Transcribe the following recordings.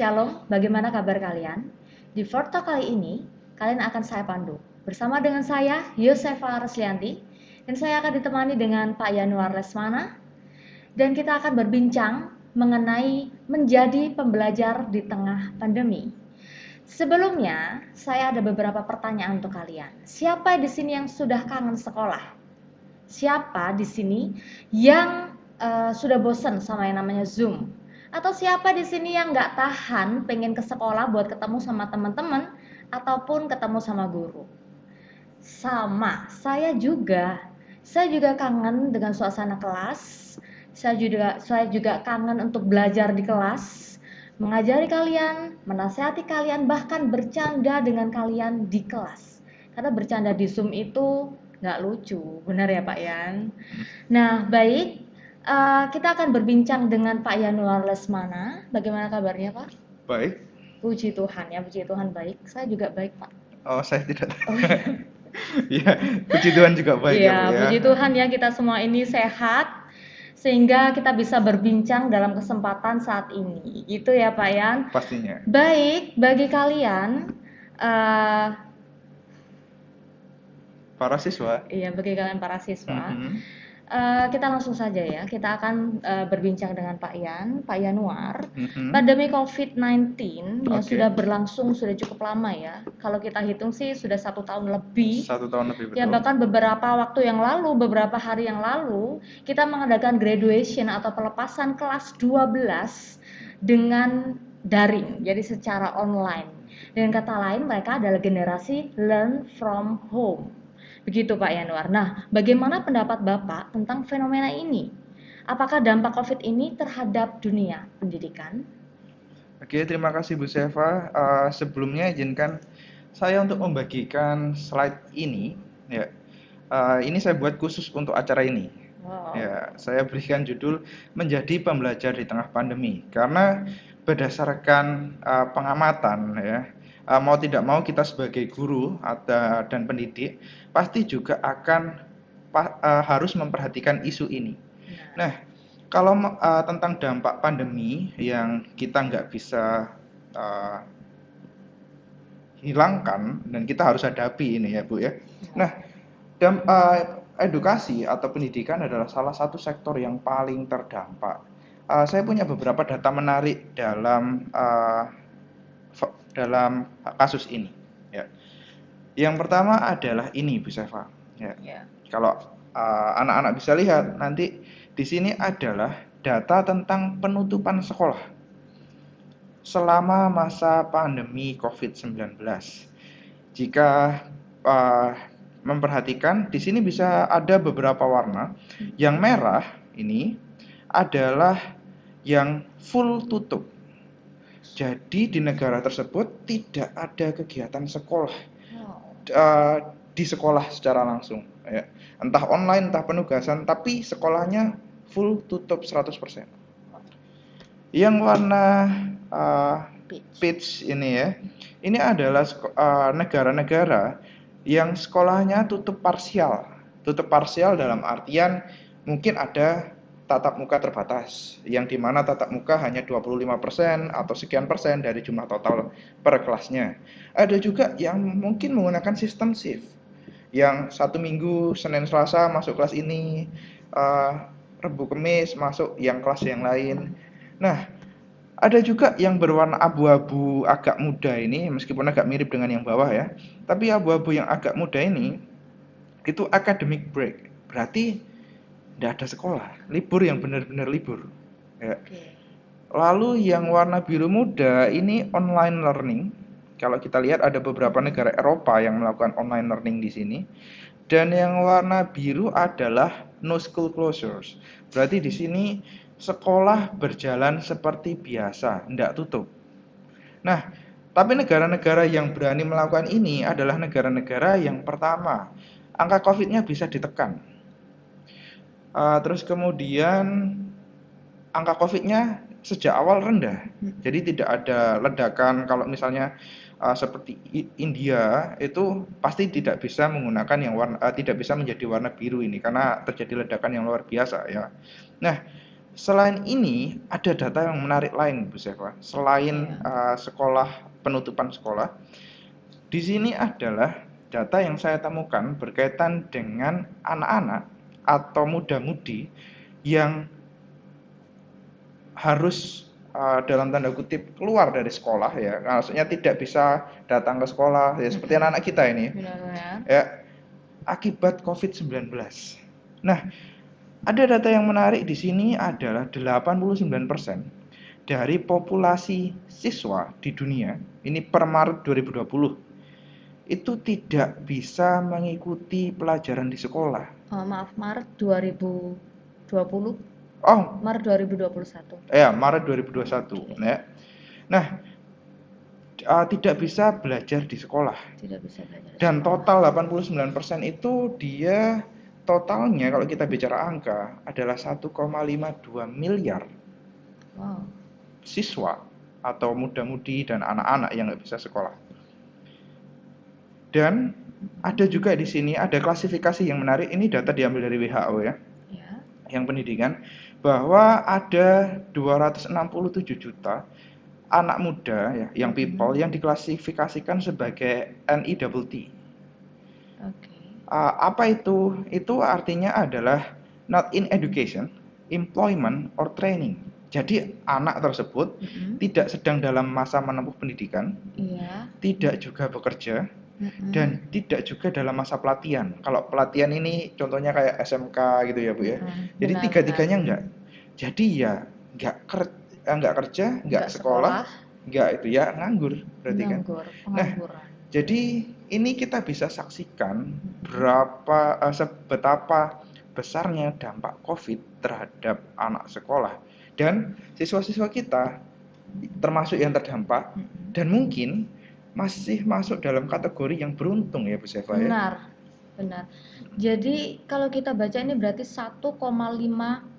Shalom, bagaimana kabar kalian? Di Forta kali ini, kalian akan saya pandu. Bersama dengan saya, Yosefa Reslianti, dan saya akan ditemani dengan Pak Yanuar Lesmana, dan kita akan berbincang mengenai menjadi pembelajar di tengah pandemi. Sebelumnya, saya ada beberapa pertanyaan untuk kalian. Siapa di sini yang sudah kangen sekolah? Siapa di sini yang sudah bosen sama yang namanya Zoom? Atau siapa di sini yang nggak tahan pengen ke sekolah buat ketemu sama teman-teman ataupun ketemu sama guru? Sama, saya juga. Saya juga kangen dengan suasana kelas. Saya juga kangen untuk belajar di kelas, mengajari kalian, menasihati kalian, bahkan bercanda dengan kalian di kelas. Karena bercanda di Zoom itu nggak lucu, benar ya Pak Yan? Nah, baik. Kita akan berbincang dengan Pak Yanuar Lesmana. Bagaimana kabarnya, Pak? Baik. Puji Tuhan ya, puji Tuhan baik. Saya juga baik, Pak. Oh, saya tidak. Oh iya. Ya, puji Tuhan juga baik ya, Iya, Bu ya. puji Tuhan ya kita semua ini sehat sehingga kita bisa berbincang dalam kesempatan saat ini. Gitu ya, Pak Yan. Pastinya. Baik, bagi kalian Para siswa. iya, bagi kalian para siswa. Mhm. Kita langsung saja ya, kita akan berbincang dengan Pak Yanuar. Mhm. Pandemi COVID-19 yang Oke. sudah berlangsung sudah cukup lama ya. Kalau kita hitung sih sudah 1 tahun lebih. 1 tahun lebih, Ya betul. bahkan beberapa hari yang lalu, kita mengadakan graduation atau pelepasan kelas 12 dengan daring, jadi secara online. Dengan kata lain, mereka adalah generasi learn from home. Begitu Pak Yanuar. Nah, bagaimana pendapat Bapak tentang fenomena ini? Apakah dampak COVID ini terhadap dunia pendidikan? Oke, terima kasih Bu Seva. Sebelumnya izinkan saya untuk membagikan slide ini. Ya, ini saya buat khusus untuk acara ini. Wow. Ya, saya berikan judul menjadi pembelajar di tengah pandemi karena berdasarkan pengamatan ya, mau tidak mau kita sebagai guru dan pendidik pasti juga akan harus memperhatikan isu ini. Nah, kalau tentang dampak pandemi yang kita nggak bisa hilangkan dan kita harus hadapi ini ya Bu ya. Nah, edukasi atau pendidikan adalah salah satu sektor yang paling terdampak. Saya punya beberapa data menarik dalam kasus ini. Ya. Yang pertama adalah ini Bu Seva. Ya. Kalau anak-anak bisa lihat nanti di sini adalah data tentang penutupan sekolah selama masa pandemi COVID-19. Jika memperhatikan, di sini bisa ada beberapa warna. Yang merah ini adalah yang full tutup. Jadi di negara tersebut tidak ada kegiatan sekolah di sekolah secara langsung. Ya. Entah online, entah penugasan, tapi sekolahnya full tutup 100%. Yang warna peach ini ya, ini adalah negara-negara yang sekolahnya tutup parsial. Tutup parsial dalam artian mungkin ada tatap muka terbatas, yang dimana tatap muka hanya 25% atau sekian persen dari jumlah total per kelasnya. Ada juga yang mungkin menggunakan sistem shift, yang 1 minggu Senin Selasa masuk kelas ini, Rabu Kamis masuk yang kelas yang lain. Nah, ada juga yang berwarna abu-abu agak muda ini, meskipun agak mirip dengan yang bawah ya. Tapi abu-abu yang agak muda ini, itu academic break. Berarti tidak ada sekolah, libur yang benar-benar libur. Ya. Lalu yang warna biru muda ini online learning. Kalau kita lihat ada beberapa negara Eropa yang melakukan online learning di sini. Dan yang warna biru adalah no school closures. Berarti di sini sekolah berjalan seperti biasa, tidak tutup. Nah, tapi negara-negara yang berani melakukan ini adalah negara-negara yang pertama, angka COVID-nya bisa ditekan. Terus kemudian angka COVID-nya sejak awal rendah. Jadi tidak ada ledakan. Kalau misalnya seperti India itu pasti tidak bisa menggunakan tidak bisa menjadi warna biru ini karena terjadi ledakan yang luar biasa ya. Nah, Selain ini, ada data yang menarik lain, Bu Seva. Selain sekolah, penutupan sekolah, di sini adalah data yang saya temukan berkaitan dengan anak-anak atau muda-mudi yang harus dalam tanda kutip keluar dari sekolah ya, maksudnya tidak bisa datang ke sekolah ya, seperti anak-anak kita ini ya, akibat COVID-19. Nah, ada data yang menarik di sini adalah 89% dari populasi siswa di dunia ini per Maret 2020 itu tidak bisa mengikuti pelajaran di sekolah. Maret 2020. Maret 2021. Ya, Maret 2021. Okay. Ya. Nah, tidak bisa belajar di sekolah. Tidak bisa belajar. Dan total 89% itu dia totalnya kalau kita bicara angka adalah 1,52 miliar. Wow. Siswa atau muda-mudi dan anak-anak yang nggak bisa sekolah. Dan ada juga di sini ada klasifikasi yang menarik. Ini data diambil dari WHO ya. Yang pendidikan, bahwa ada 267 juta anak muda ya, yang people yang diklasifikasikan sebagai NEET. Apa itu? Itu artinya adalah not in education, employment or training. Jadi anak tersebut tidak sedang dalam masa menempuh pendidikan, tidak juga bekerja, dan tidak juga dalam masa pelatihan. Kalau pelatihan ini contohnya kayak SMK gitu ya Bu ya. Jadi tiga-tiganya enggak. Jadi ya enggak kerja, enggak sekolah, enggak itu ya nganggur berarti kan. Nah, jadi ini kita bisa saksikan betapa besarnya dampak COVID terhadap anak sekolah dan siswa-siswa kita termasuk yang terdampak dan mungkin masih masuk dalam kategori yang beruntung ya Bu Seva ya. Benar. Jadi kalau kita baca ini berarti 1,5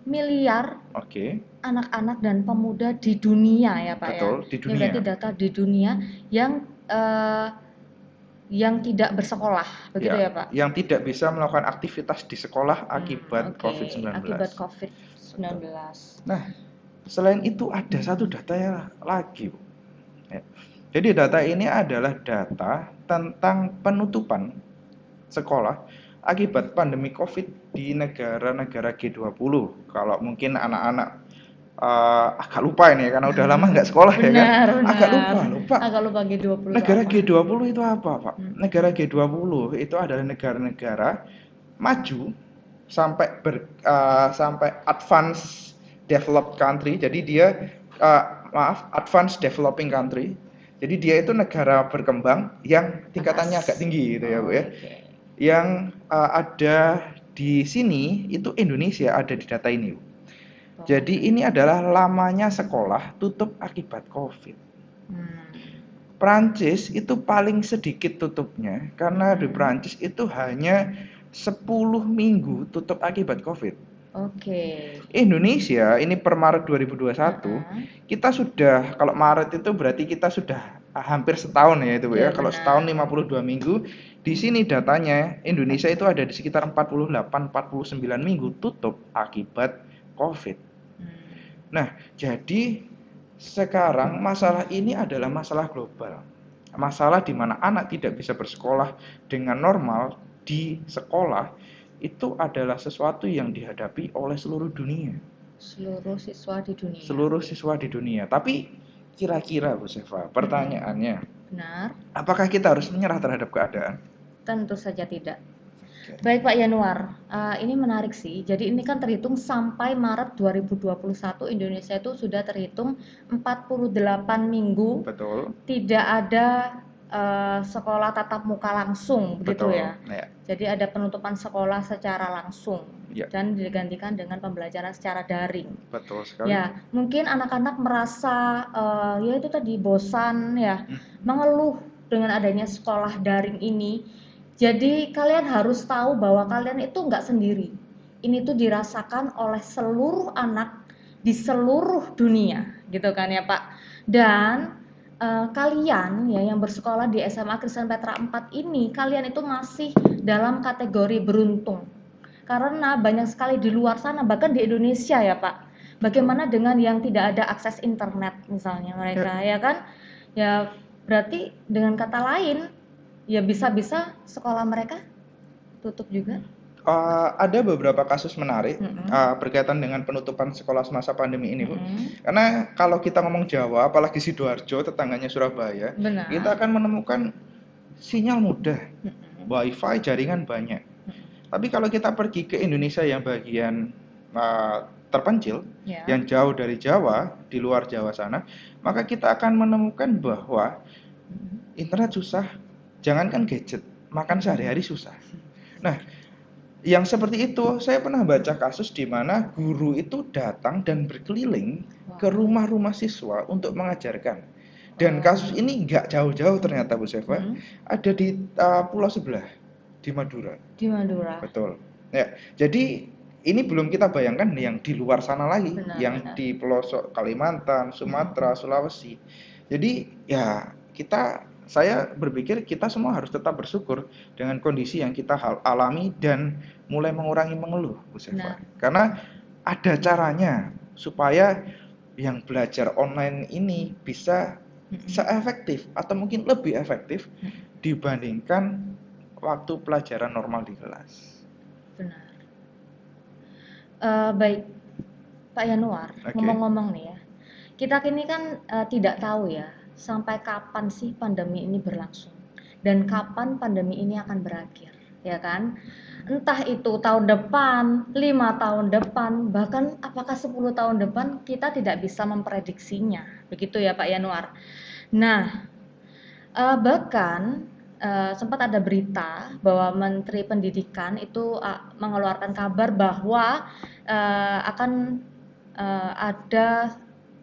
miliar anak-anak dan pemuda di dunia ya Pak. Betul, ya. Di dunia. Ini berarti data di dunia yang tidak bersekolah, begitu ya Pak? Yang tidak bisa melakukan aktivitas di sekolah akibat COVID-19. Akibat COVID-19. Nah, selain itu ada satu data lagi Bu. Jadi data ini adalah data tentang penutupan sekolah akibat pandemi COVID di negara-negara G20. Kalau mungkin anak-anak agak lupa ini karena udah lama nggak sekolah ya kan. Agak lupa G20. Negara G20 itu apa Pak? Negara G20 itu adalah negara-negara maju sampai advanced developed country. Jadi dia advanced developing country. Jadi dia itu negara berkembang yang tingkatannya agak tinggi gitu ya Bu ya. Yang ada di sini itu Indonesia ada di data ini Bu. Jadi ini adalah lamanya sekolah tutup akibat COVID. Prancis itu paling sedikit tutupnya karena di Prancis itu hanya 10 minggu tutup akibat COVID. Indonesia ini per Maret 2021 kita sudah, kalau Maret itu berarti kita sudah hampir setahun ya itu ya. Kalau setahun 52 minggu, di sini datanya Indonesia itu ada di sekitar 48-49 minggu tutup akibat COVID. Nah, jadi sekarang masalah ini adalah masalah global. Masalah di mana anak tidak bisa bersekolah dengan normal di sekolah itu adalah sesuatu yang dihadapi oleh seluruh dunia. Seluruh siswa di dunia. Seluruh siswa di dunia. Tapi kira-kira Bu Seva, pertanyaannya, benar, apakah kita harus menyerah terhadap keadaan? Tentu saja tidak. Baik Pak Yanuar, ini menarik sih. Jadi ini kan terhitung sampai Maret 2021 Indonesia itu sudah terhitung 48 minggu. Betul. Tidak ada sekolah tatap muka langsung, begitu ya. Jadi ada penutupan sekolah secara langsung dan digantikan dengan pembelajaran secara daring. Betul sekali. Ya, mungkin anak-anak merasa ya itu tadi bosan ya, mengeluh dengan adanya sekolah daring ini. Jadi kalian harus tahu bahwa kalian itu nggak sendiri. Ini tuh dirasakan oleh seluruh anak di seluruh dunia, gitu kan ya Pak. Dan kalian ya yang bersekolah di SMA Kristen Petra 4 ini, kalian itu masih dalam kategori beruntung. Karena banyak sekali di luar sana, bahkan di Indonesia ya Pak, Bagaimana dengan yang tidak ada akses internet misalnya mereka, ya kan? Ya berarti dengan kata lain, ya bisa-bisa sekolah mereka tutup juga. Ada beberapa kasus menarik Mm-mm. berkaitan dengan penutupan sekolah semasa pandemi ini, Bu. Mm-mm. Karena kalau kita ngomong Jawa, apalagi Sidoarjo, tetangganya Surabaya, kita Benar. akan menemukan sinyal mudah, Mm-mm. wifi, jaringan banyak. Tapi kalau kita pergi ke Indonesia yang bagian terpencil, Ya. yang jauh dari Jawa, di luar Jawa sana, maka kita akan menemukan bahwa internet susah, jangankan gadget, makan sehari-hari susah. Nah, yang seperti itu, saya pernah baca kasus di mana guru itu datang dan berkeliling ke rumah-rumah siswa untuk mengajarkan. Dan kasus ini nggak jauh-jauh ternyata, Bu Seva, ada di pulau sebelah, di Madura. Di Madura. Betul. Ya, jadi ini belum kita bayangkan yang di luar sana lagi, yang di pelosok Kalimantan, Sumatera, Sulawesi. Jadi ya saya berpikir kita semua harus tetap bersyukur dengan kondisi yang kita alami dan mulai mengurangi mengeluh, Bu Seva. Karena ada caranya supaya yang belajar online ini bisa seefektif atau mungkin lebih efektif dibandingkan waktu pelajaran normal di kelas. Benar. Baik, Pak Yanuar, ngomong-ngomong nih ya, kita kini kan tidak tahu ya sampai kapan sih pandemi ini berlangsung dan kapan pandemi ini akan berakhir, ya kan? Entah itu tahun depan, 5 tahun depan, bahkan apakah 10 tahun depan, kita tidak bisa memprediksinya, begitu ya Pak Yanuar. Nah, bahkan sempat ada berita bahwa Menteri Pendidikan itu mengeluarkan kabar bahwa akan ada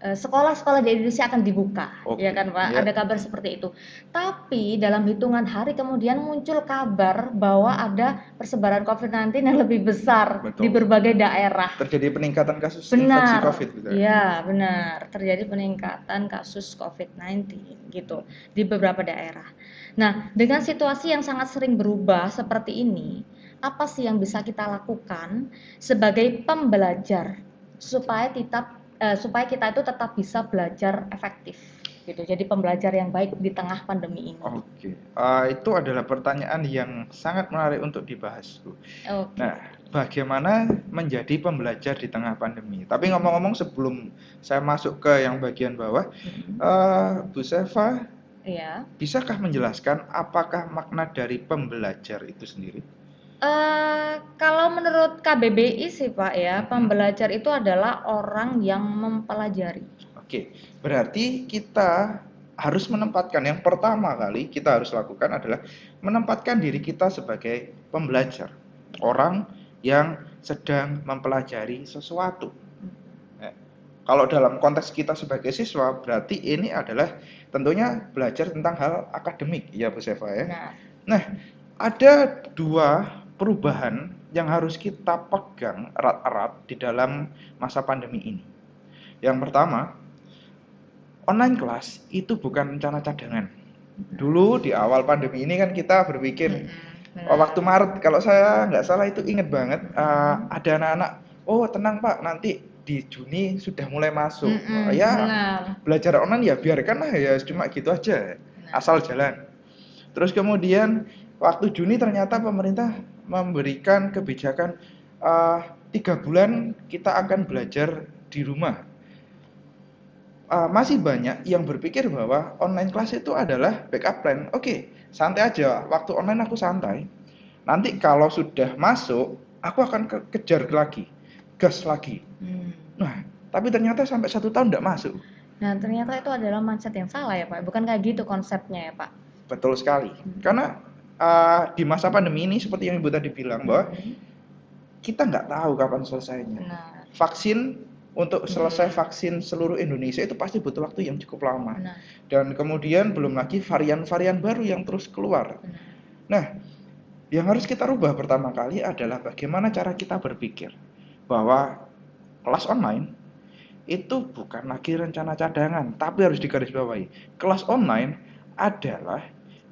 sekolah-sekolah di Indonesia akan dibuka, ya kan Pak? Ada kabar seperti itu. Tapi dalam hitungan hari kemudian muncul kabar bahwa ada persebaran COVID-19 yang lebih besar di berbagai daerah. Terjadi peningkatan kasus infeksi COVID. Ya, benar. Terjadi peningkatan kasus COVID-19 gitu di beberapa daerah. Nah, dengan situasi yang sangat sering berubah seperti ini, apa sih yang bisa kita lakukan sebagai pembelajar supaya kita itu tetap bisa belajar efektif gitu. Jadi pembelajar yang baik di tengah pandemi ini. Itu adalah pertanyaan yang sangat menarik untuk dibahas, Bu. Nah, bagaimana menjadi pembelajar di tengah pandemi? Tapi ngomong-ngomong sebelum saya masuk ke yang bagian bawah, Bu Seva, bisakah menjelaskan apakah makna dari pembelajar itu sendiri? Kalau menurut KBBI sih Pak ya, pembelajar itu adalah orang yang mempelajari. Berarti kita harus menempatkan, yang pertama kali kita harus lakukan adalah menempatkan diri kita sebagai pembelajar, orang yang sedang mempelajari sesuatu. Kalau dalam konteks kita sebagai siswa, berarti ini adalah tentunya belajar tentang hal akademik, ya Bu Seva ya. Nah, ada dua perubahan yang harus kita pegang erat-erat di dalam masa pandemi ini. Yang pertama, online kelas itu bukan rencana cadangan. Dulu di awal pandemi ini kan kita berpikir, waktu Maret kalau saya nggak salah itu inget banget, ada anak-anak, oh tenang Pak, nanti di Juni sudah mulai masuk. Belajar online ya biarkanlah ya, cuma gitu aja, asal jalan. Terus kemudian waktu Juni ternyata pemerintah memberikan kebijakan 3 bulan kita akan belajar di rumah. Masih banyak yang berpikir bahwa online kelas itu adalah backup plan. Santai aja, waktu online aku santai. Nanti kalau sudah masuk, aku akan kejar lagi, gas lagi. Nah, tapi ternyata sampai 1 tahun tidak masuk. Nah, ternyata itu adalah mindset yang salah ya Pak, bukan kayak gitu konsepnya ya Pak. Betul sekali, karena di masa pandemi ini seperti yang Ibu tadi bilang bahwa kita nggak tahu kapan selesainya. Vaksin, untuk selesai vaksin seluruh Indonesia itu pasti butuh waktu yang cukup lama. Dan kemudian belum lagi varian-varian baru yang terus keluar. Nah, yang harus kita rubah pertama kali adalah bagaimana cara kita berpikir bahwa kelas online itu bukan lagi rencana cadangan, tapi harus digarisbawahi. Kelas online adalah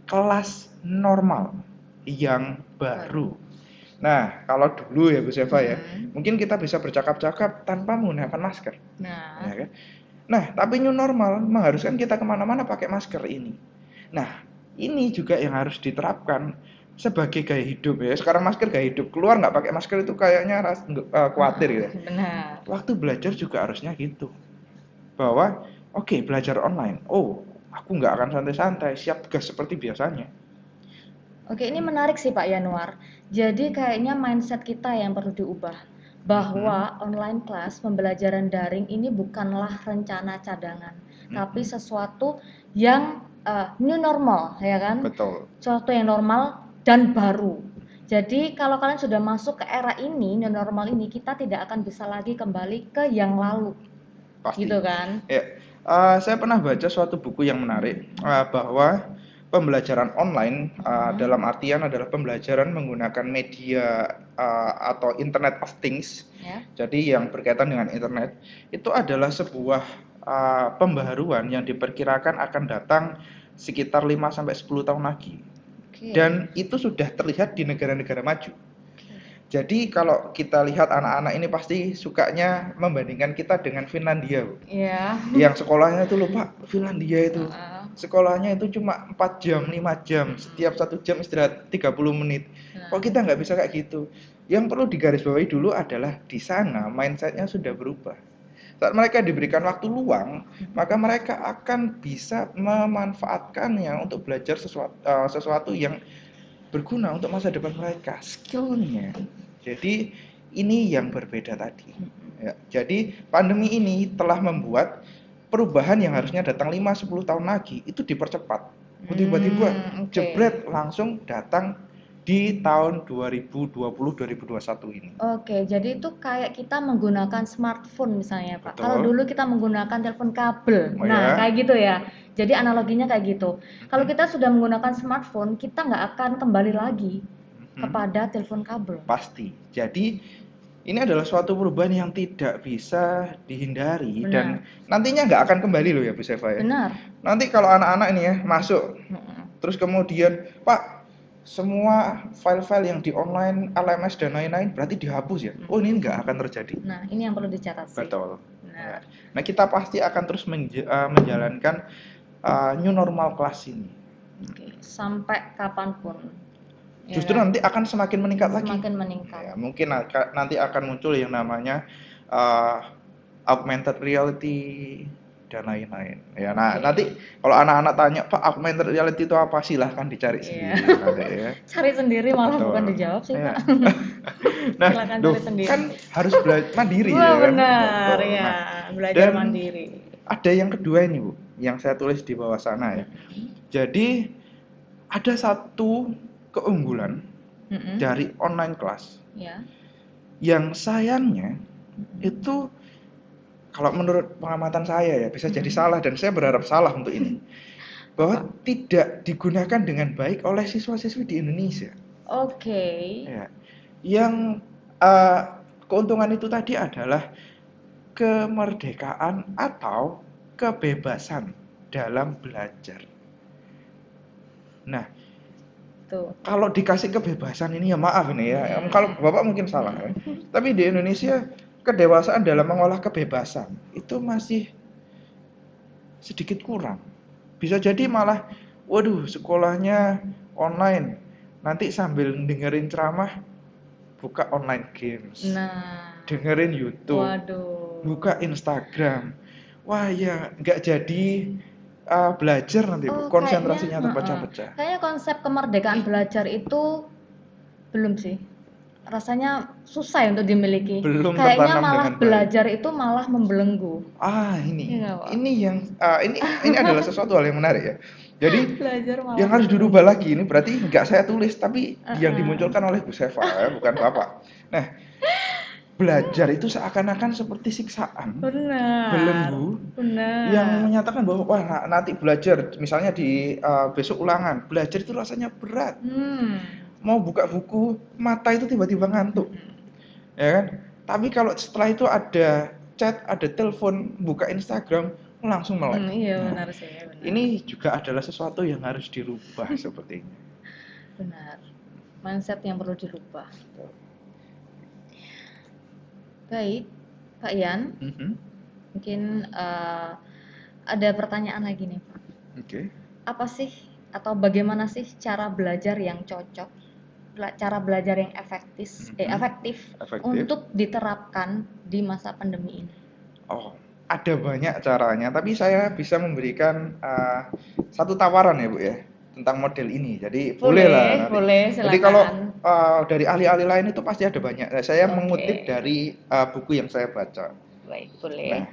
kelas normal yang baru. Nah, kalau dulu ya Bu Seva ya, Mm-mm. mungkin kita bisa bercakap-cakap tanpa menggunakan masker, ya Nah, kan? Nah, tapi new normal mengharuskan kita kemana-mana pakai masker ini. Nah, ini juga yang harus diterapkan sebagai gaya hidup ya. Sekarang masker gaya hidup, keluar nggak pakai masker itu kayaknya khawatir gitu. benar. Waktu belajar juga harusnya gitu. Bahwa oke, belajar online. Oh, aku nggak akan santai-santai, siap gas seperti biasanya. Oke, ini menarik sih Pak Yanuar. Jadi kayaknya mindset kita yang perlu diubah. Mhm, Bahwa online class, pembelajaran daring ini bukanlah rencana cadangan, tapi mhm, sesuatu yang new normal, ya kan? betul, Sesuatu yang normal dan baru. Jadi kalau kalian sudah masuk ke era ini, new normal ini, kita tidak akan bisa lagi kembali ke yang lalu, pasti. gitu kan? Ya, saya pernah baca suatu buku yang menarik bahwa pembelajaran online Mhm. dalam artian adalah pembelajaran menggunakan media atau Internet of Things. Ya. Jadi yang berkaitan dengan internet itu adalah sebuah pembaharuan yang diperkirakan akan datang sekitar 5 sampai 10 tahun lagi. Oke. Dan itu sudah terlihat di negara-negara maju. Oke. Jadi kalau kita lihat anak-anak ini pasti sukanya membandingkan kita dengan Finlandia, Bu. Iya. Yang sekolahnya itu lupa, Finlandia itu Heeh. sekolahnya itu cuma 4 jam, 5 jam, setiap Mm-mm. 1 jam istirahat 30 menit. Kok Nah. kita nggak bisa kayak gitu? Yang perlu digarisbawahi dulu adalah di sana mindsetnya sudah berubah. Saat mereka diberikan waktu luang, maka Mhm. mereka akan bisa memanfaatkannya untuk belajar sesuatu yang berguna untuk masa depan mereka, skillnya. Jadi ini yang berbeda tadi. Mhm. Ya, jadi pandemi ini telah membuat perubahan yang harusnya datang 5-10 tahun lagi itu dipercepat. Tiba-tiba Oke. jebret langsung datang di tahun 2020-2021 ini. Oke, jadi itu kayak kita menggunakan smartphone misalnya, Pak. Kalau Betul. dulu kita menggunakan telepon kabel. Oh Nah, kayak ya. gitu ya. Jadi analoginya kayak gitu. Kalau Mhm, kita sudah menggunakan smartphone, kita nggak akan kembali lagi mhm. kepada telepon kabel. Pasti. Jadi ini adalah suatu perubahan yang tidak bisa dihindari dan Benar. nantinya nggak akan kembali loh ya Bu Seva ya. Benar. Nanti kalau anak-anak ini ya masuk, Mm-mm. terus kemudian Pak, semua file-file yang di online, LMS dan lain-lain berarti dihapus ya? Oh ini nggak akan terjadi. Nah, ini yang perlu dicatat sih. Betul. Ya. Benar. Nah kita pasti akan terus menjalankan new normal kelas ini. Oke, sampai kapanpun, ya Justru kan? nanti akan semakin meningkat lagi. Semakin meningkat. Ya, mungkin nanti akan muncul yang namanya uh, augmented reality dan lain-lain. Ya, nah Oke. nanti kalau anak-anak tanya, Pak, augmented reality itu apa? Silahkan dicari Iya. sendiri nanti ya. Cari sendiri malah bukan Betul. dijawab sih, Ya. Pak. Nah, Silakan loh, cari sendiri. kan harus belajar mandiri Wah, ya kan? benar Betul. ya, Nah, belajar dan mandiri. ada yang kedua ini, Bu, yang saya tulis di bawah sana ya. Mm-mm. Jadi ada satu keunggulan Mm-mm. dari online class Ya. yang sayangnya Mm-mm. itu kalau menurut pengamatan saya ya bisa jadi Mm-mm. salah dan saya berharap salah untuk ini Apa? bahwa tidak digunakan dengan baik oleh siswa-siswi di Indonesia. Oke. Ya, yang eh, keuntungan itu tadi adalah kemerdekaan atau kebebasan dalam belajar. Nah, Tuh. kalau dikasih kebebasan ini ya maaf ini ya, kalau Mm-mm. Bapak mungkin salah ya. Tapi di Indonesia kedewasaan dalam mengolah kebebasan itu masih sedikit kurang. Bisa jadi malah, waduh sekolahnya online, nanti sambil dengerin ceramah buka online games, Nah, dengerin YouTube, waduh. buka Instagram. Wah ya nggak jadi belajar nanti Bu, Oh, kayaknya, konsentrasinya heeh. terpecah-pecah. Kayaknya konsep kemerdekaan belajar itu belum sih. Rasanya susah ya untuk dimiliki. Belum Kayaknya tertanam malah dengan baik. belajar itu malah membelenggu. Ini, Iya nggak, Pak? ini yang ini adalah sesuatu hal yang menarik ya. Jadi Belajar malah yang harus dirubah membelenggu. lagi ini berarti nggak saya tulis tapi yang Heeh. dimunculkan oleh Bu Seva ya, bukan Bapak. Nah, belajar itu seakan-akan seperti siksaan, Benar, belenggu yang benar. menyatakan bahwa wah nanti belajar misalnya di besok ulangan, belajar itu rasanya berat. Hmm. Mau buka buku, mata itu tiba-tiba ngantuk, Mm-mm. ya kan? Tapi kalau setelah itu ada chat, ada telepon, buka Instagram, langsung melek. Iya Nah, benar sih, benar. ini juga adalah sesuatu yang harus dirubah sepertinya. Benar. Mindset yang perlu dirubah. Baik, Pak Yan, Mhm. mungkin ada pertanyaan lagi nih, Pak. Oke. Apa sih atau bagaimana sih cara belajar yang cocok, cara belajar yang efektif Efektif. untuk diterapkan di masa pandemi ini? Oh, ada banyak caranya, tapi saya bisa memberikan satu tawaran ya, Bu ya, tentang model ini. Jadi bolehlah nanti. Boleh, Jadi kalau silakan. dari ahli-ahli lain itu pasti ada banyak. Nah, saya mengutip Oke, dari buku yang saya baca. baik, boleh. Nah,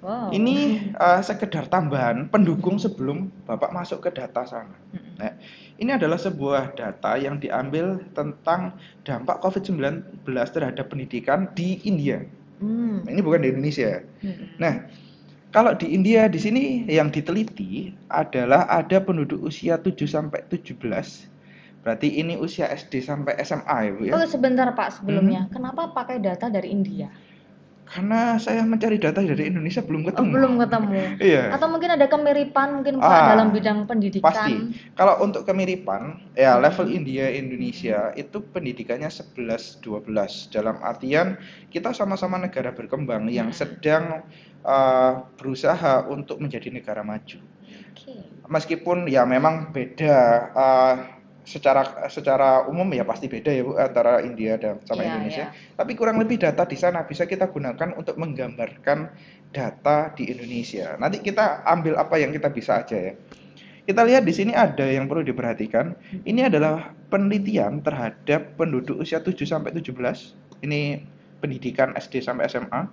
Wow. ini sekedar tambahan pendukung sebelum Bapak masuk ke data sana. Nah, ini adalah sebuah data yang diambil tentang dampak COVID-19 terhadap pendidikan di India. Hmm. Ini bukan di Indonesia. Hmm. Nah, kalau di India di sini yang diteliti adalah ada penduduk usia 7 sampai 17. Berarti ini usia SD sampai SMA ya, Bu ya. Oh, sebentar Pak, sebelumnya. Kenapa pakai data dari India? Karena saya mencari data dari Indonesia belum Oh, ketemu. belum ketemu. Iya. Atau mungkin ada kemiripan mungkin Pak dalam bidang Pasti. pendidikan. Kalau untuk kemiripan, ya level India Indonesia itu pendidikannya 11-12. Dalam artian kita sama-sama negara berkembang yang sedang berusaha untuk menjadi negara maju. Oke. Meskipun ya memang beda secara umum ya pasti beda ya Bu antara India dan sama Indonesia. Tapi kurang lebih data di sana bisa kita gunakan untuk menggambarkan data di Indonesia. Nanti kita ambil apa yang kita bisa aja ya. Kita lihat di sini ada yang perlu diperhatikan. Ini adalah penelitian terhadap penduduk usia 7 sampai 17. Ini pendidikan SD sampai SMA.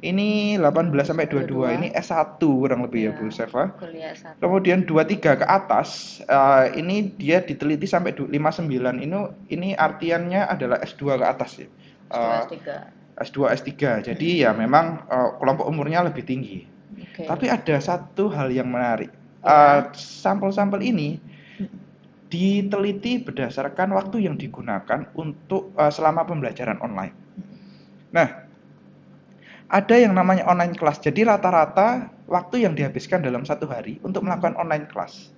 Ini 18 sampai 22. Ini S1 kurang lebih ya Bu Seva. Kemudian 23 ke atas ini dia diteliti sampai 59. Ini artiannya adalah S2 ke atas ya. S2 S3. Jadi ya memang kelompok umurnya lebih tinggi. Tapi ada satu hal yang menarik. Sampel-sampel ini diteliti berdasarkan waktu yang digunakan untuk selama pembelajaran online. Nah, ada yang namanya online class. Jadi rata-rata waktu yang dihabiskan dalam satu hari untuk melakukan online class.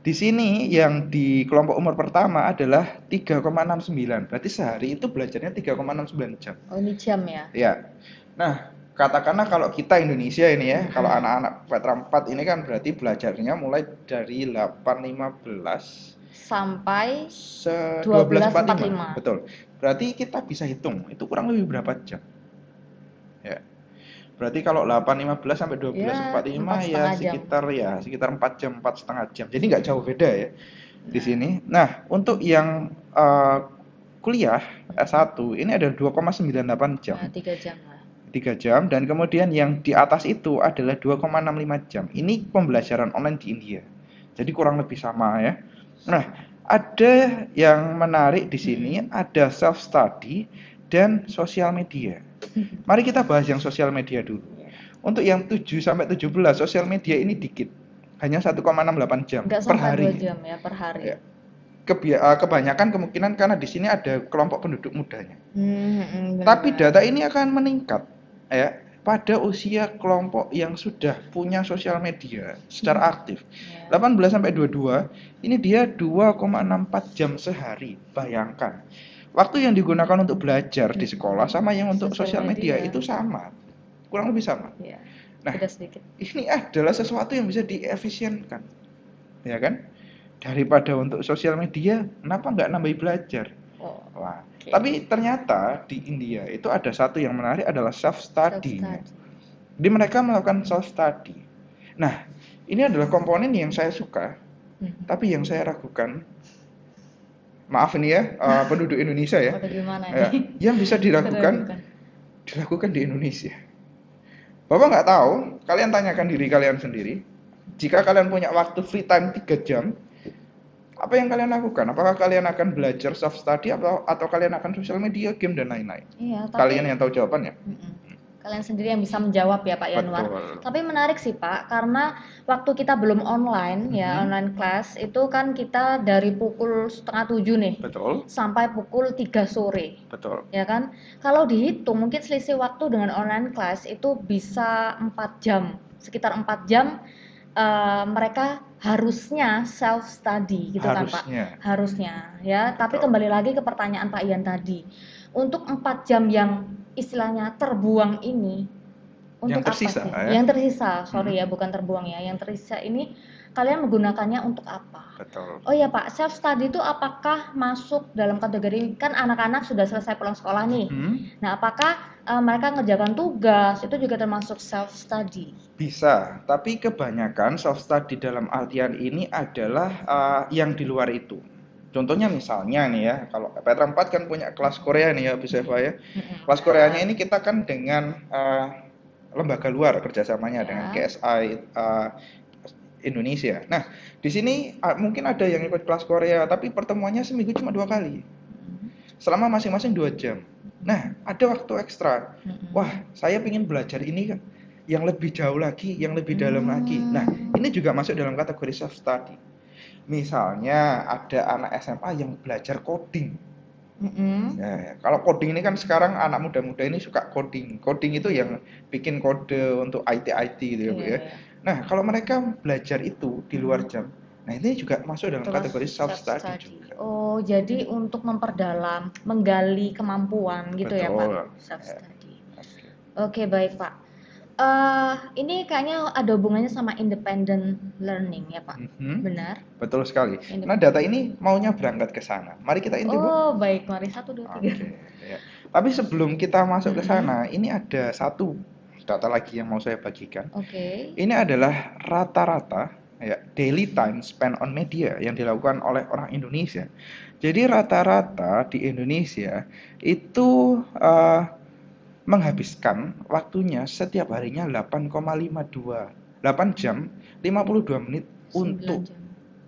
Di sini yang di kelompok umur pertama adalah 3,69. Berarti sehari itu belajarnya 3,69 jam. Oh, ini jam ya? Ya. Nah, katakanlah kalau kita Indonesia ini ya, kalau anak-anak Petra 4 ini kan berarti belajarnya mulai dari 8.15 sampai 12.45. Betul. Berarti kita bisa hitung, itu kurang lebih berapa jam? Ya. Berarti kalau 8.15 sampai 12.45 ya sekitar 4 jam, 4,5 jam. Jadi nggak jauh beda ya di sini. Nah, untuk yang kuliah S1 ini ada 2,98 jam. 3 jam lah. 3 jam dan kemudian yang di atas itu adalah 2,65 jam. Ini pembelajaran online di India. Jadi kurang lebih sama ya. Nah, ada yang menarik di sini, ada self study dan sosial media. Mari kita bahas yang sosial media dulu. Untuk yang 7 sampai 17 sosial media ini dikit. Hanya 1,68 jam per hari. 2 jam ya per hari. Ya. Kebanyakan kemungkinan karena di sini ada kelompok penduduk mudanya. Tapi data ini akan meningkat ya pada usia kelompok yang sudah punya sosial media secara aktif. 18 sampai 22 ini dia 2,64 jam sehari. Bayangkan. Waktu yang digunakan untuk belajar di sekolah sama yang untuk sosial media itu sama. Kurang lebih sama. Nah, ini adalah sesuatu yang bisa diefisienkan. Ya kan? Daripada untuk sosial media, kenapa nggak nambahi belajar? Wah, tapi ternyata di India itu ada satu yang menarik adalah self-study. Jadi mereka melakukan self-study. Nah, ini adalah komponen yang saya suka, tapi yang saya ragukan, maaf ini ya, penduduk Indonesia ya, yang bisa dilakukan di Indonesia. Bapak nggak tahu, kalian tanyakan diri kalian sendiri, jika kalian punya waktu free time 3 jam, apa yang kalian lakukan? Apakah kalian akan belajar self study atau kalian akan sosial media, game dan lain-lain? Kalian yang tahu jawabannya. Kalian sendiri yang bisa menjawab ya Pak Yanuar. Tapi menarik sih Pak, karena waktu kita belum online ya, online class itu kan kita dari pukul 6:30 nih. Betul. Sampai pukul 3 sore. Betul. Ya kan? Kalau dihitung mungkin selisih waktu dengan online class itu bisa 4 jam. Sekitar 4 jam mereka harusnya self study gitu kan Pak, Harusnya, harusnya ya. Tapi betul. kembali lagi ke pertanyaan Pak Ian tadi, untuk 4 jam yang istilahnya terbuang ini, Yang untuk apa tersisa sih? ya. Yang tersisa, sorry Mm-mm. ya, bukan terbuang ya. Yang tersisa ini kalian menggunakannya untuk apa? Betul. Oh ya Pak, self study itu apakah masuk dalam kategori, kan anak-anak sudah selesai pulang sekolah nih. Mhm. Nah, apakah mereka ngerjakan tugas itu juga termasuk self study? Bisa, tapi kebanyakan self study dalam artian ini adalah yang di luar itu. Contohnya misalnya nih ya, kalau Petra 4 kan punya kelas Korea nih ya, Bu Seva ya. Kelas Koreanya ini kita kan dengan lembaga luar kerjasamanya dengan Ya. KSI Indonesia. Nah, di sini mungkin ada yang ikut kelas Korea, tapi pertemuannya seminggu cuma 2 kali, selama masing-masing 2 jam. Nah, ada waktu ekstra. Wah, saya ingin belajar ini yang lebih jauh lagi, yang lebih dalam lagi. Nah, ini juga masuk dalam kategori self study. Misalnya ada anak SMA yang belajar coding. Ya, kalau coding ini kan sekarang anak muda-muda ini suka coding. Coding itu yang bikin kode untuk IT gitu ya, Bu ya. Iya. Nah, kalau mereka belajar itu di luar jam, nah ini juga masuk dalam kategori self Self study study. juga. Oh, jadi untuk memperdalam, menggali kemampuan gitu ya Pak, Betul. self Ya, study. oke. Oke, baik Pak. Ini kayaknya ada hubungannya sama independent learning ya Pak, Mhm. benar? Betul sekali. Nah, Independent. data ini maunya berangkat ke sana. Mari kita intip, Bu. Oh, baik. Mari 1, 2, 3. Oke, ya. Tapi sebelum kita masuk ke sana, ini ada satu data lagi yang mau saya bagikan. Oke. Ini adalah rata-rata ya daily time spend on media yang dilakukan oleh orang Indonesia. Jadi rata-rata di Indonesia itu menghabiskan waktunya setiap harinya 8 jam 52 menit 9 untuk, jam.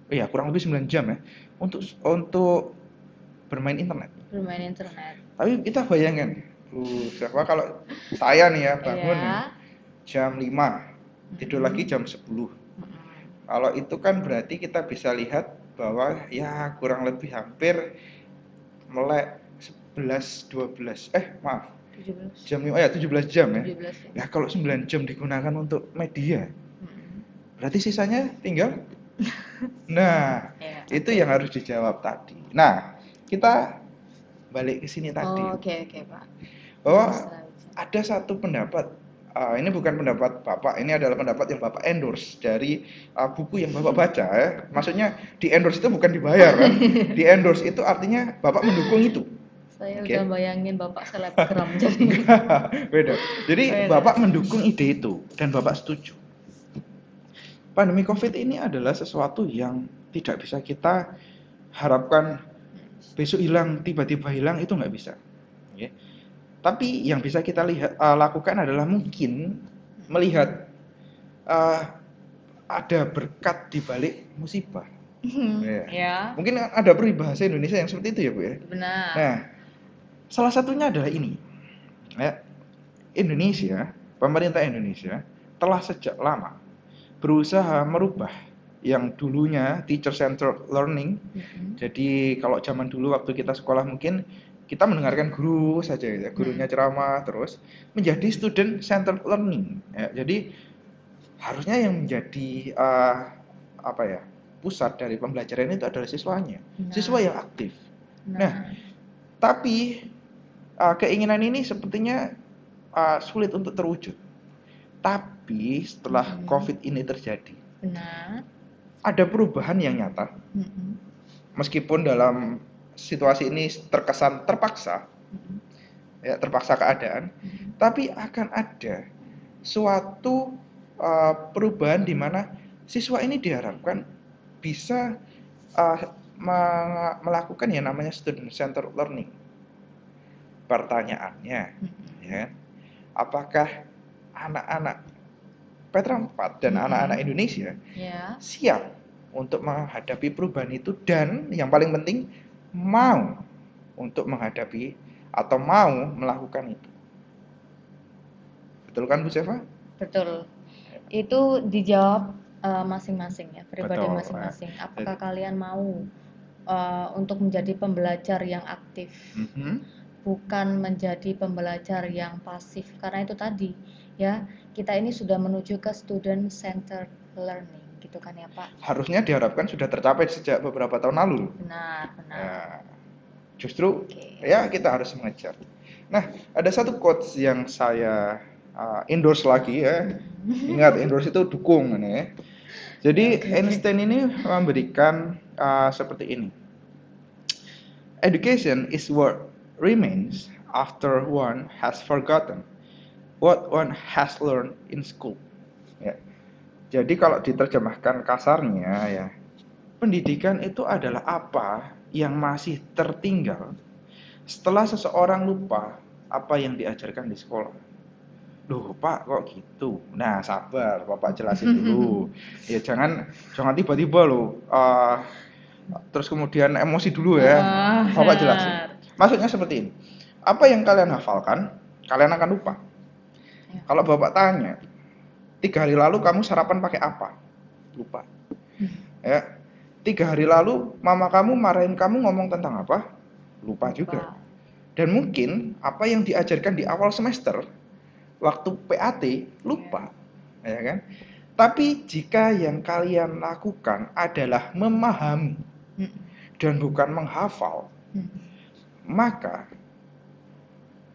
iya kurang lebih 9 jam ya, untuk bermain internet. Bermain internet. Tapi kita bayangkan, siapa kalau saya nih ya bangun nih Iya. jam 5, tidur lagi jam 10. Kalau itu kan berarti kita bisa lihat bahwa ya kurang lebih hampir melek 11 12 maaf 17. jam 5 ya 17 jam ya. 17 ya. Ya kalau 9 jam digunakan untuk media, berarti sisanya tinggal. Nah, Ya, itu oke. yang harus dijawab tadi. Nah, kita balik ke sini tadi. Oh, oke Pak. Bahwa Bisa. ada satu pendapat, ini bukan pendapat Bapak, ini adalah pendapat yang Bapak endorse dari buku yang Bapak baca ya. Maksudnya di endorse itu bukan dibayar kan. Di endorse itu artinya Bapak mendukung itu. Saya Oke. udah bayangin Bapak selebgram jadi. Beda. Jadi Beda. Bapak mendukung ide itu dan Bapak setuju. Pandemi Covid ini adalah sesuatu yang tidak bisa kita harapkan besok hilang, tiba-tiba hilang, itu nggak bisa. Oke. Tapi yang bisa kita lakukan adalah mungkin melihat ada berkat di balik musibah. Ya. Ya, Mungkin ada peribahasa Indonesia yang seperti itu ya, Bu ya. benar. Nah, salah satunya adalah ini. Ya, Indonesia, pemerintah Indonesia telah sejak lama berusaha merubah yang dulunya teacher centered learning. Jadi kalau zaman dulu waktu kita sekolah mungkin kita mendengarkan guru saja ya, gurunya ceramah terus menjadi student centered learning. Ya, jadi harusnya yang menjadi apa ya, pusat dari pembelajaran itu adalah siswanya, siswa yang aktif. Nah, tapi keinginan ini sepertinya sulit untuk terwujud. Tapi setelah COVID ini terjadi, Benar. ada perubahan yang nyata. Meskipun dalam situasi ini terkesan terpaksa, ya terpaksa keadaan, tapi akan ada suatu perubahan di mana siswa ini diharapkan bisa melakukan yang namanya student centered learning. Pertanyaannya, ya, apakah anak-anak Petra 4 dan anak-anak Indonesia siap untuk menghadapi perubahan itu dan yang paling penting mau untuk menghadapi atau mau melakukan itu. Betul kan Bu Seva? Betul. Itu dijawab masing-masing ya, pribadi Betul. masing-masing. Apakah kalian mau untuk menjadi pembelajar yang aktif, bukan menjadi pembelajar yang pasif? Karena itu tadi ya, kita ini sudah menuju ke student centered learning gitu kan ya Pak. Harusnya diharapkan sudah tercapai sejak beberapa tahun lalu. Benar. Nah, justru Oke. ya kita harus mengejar. Nah, ada satu quotes yang saya endorse lagi ya. Ingat, endorse itu dukung ini ya. Jadi Oke. Einstein ini memberikan seperti ini. Education is what remains after one has forgotten what one has learned in school. Ya. Jadi kalau diterjemahkan kasarnya ya, pendidikan itu adalah apa yang masih tertinggal setelah seseorang lupa apa yang diajarkan di sekolah. Loh Pak, kok gitu? Nah sabar, Bapak jelasin dulu. Ya jangan tiba-tiba loh. Terus kemudian emosi dulu ya. Bapak jelasin. Benar. Maksudnya seperti ini. Apa yang kalian hafalkan, kalian akan lupa. Ya. Kalau Bapak tanya, 3 hari lalu kamu sarapan pakai apa? Lupa. Ya. 3 hari lalu mama kamu marahin kamu ngomong tentang apa? Lupa juga. Dan mungkin apa yang diajarkan di awal semester, waktu PAT, lupa. Ya kan? Tapi jika yang kalian lakukan adalah memahami dan bukan menghafal, maka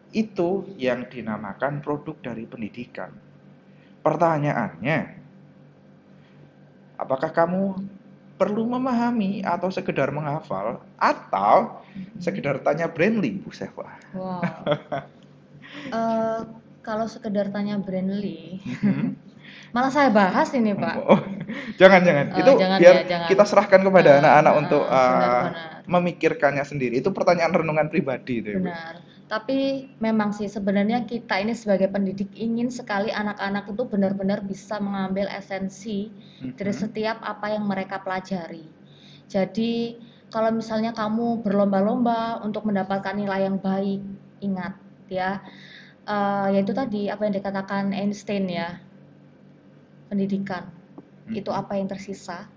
itu yang dinamakan produk dari pendidikan. Pertanyaannya, apakah kamu perlu memahami atau sekedar menghafal atau sekedar tanya Brandly, Bu Seva? Wow. Kalau sekedar tanya Brandly, malah saya bahas ini Pak. Oh, jangan. Itu Jangan biar ya, jangan. kita serahkan kepada anak-anak untuk benar. memikirkannya sendiri. Itu pertanyaan renungan pribadi itu ya, Bu. Benar. Tapi memang sih sebenarnya kita ini sebagai pendidik ingin sekali anak-anak itu benar-benar bisa mengambil esensi dari setiap apa yang mereka pelajari. Jadi kalau misalnya kamu berlomba-lomba untuk mendapatkan nilai yang baik, ingat ya, yaitu tadi apa yang dikatakan Einstein ya, pendidikan itu apa yang tersisa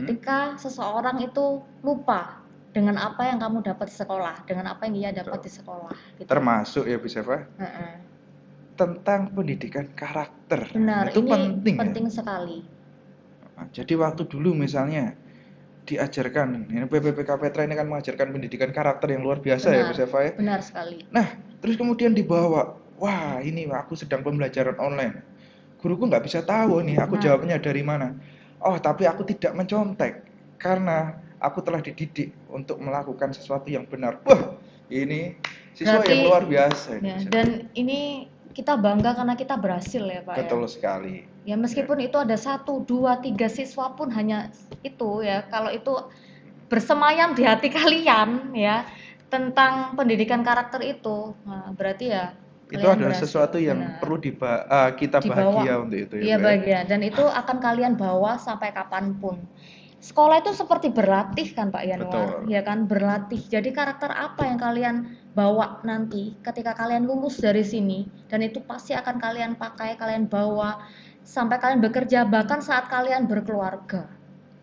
ketika seseorang itu lupa dengan apa yang kamu dapat di sekolah, dengan apa yang ia dapat di sekolah. Gitu. Termasuk ya Bu Seva, tentang pendidikan karakter. Benar, itu ini penting ya? Sekali. Jadi waktu dulu misalnya diajarkan, ini PPPK Petra ini kan mengajarkan pendidikan karakter yang luar biasa. Benar, ya Bu Seva ya. Benar sekali. Nah, terus kemudian dibawa, wah ini aku sedang pembelajaran online. Guruku nggak bisa tahu nih aku jawabnya dari mana. Oh, tapi aku tidak mencontek karena aku telah dididik untuk melakukan sesuatu yang benar. Wah, ini siswa yang luar biasa. Ya, dan ini kita bangga karena kita berhasil ya Pak. Betul sekali. Ya meskipun itu ada 1, 2, 3 siswa pun hanya itu ya. Kalau itu bersemayam di hati kalian ya tentang pendidikan karakter itu, nah, berarti ya itu adalah sesuatu yang perlu kita bahagia untuk itu ya. Iya bahagia, dan itu akan kalian bawa sampai kapanpun. Sekolah itu seperti berlatih kan Pak Yanuar, ya kan, berlatih. Jadi karakter apa yang kalian bawa nanti ketika kalian lulus dari sini, dan itu pasti akan kalian pakai, kalian bawa sampai kalian bekerja, bahkan saat kalian berkeluarga.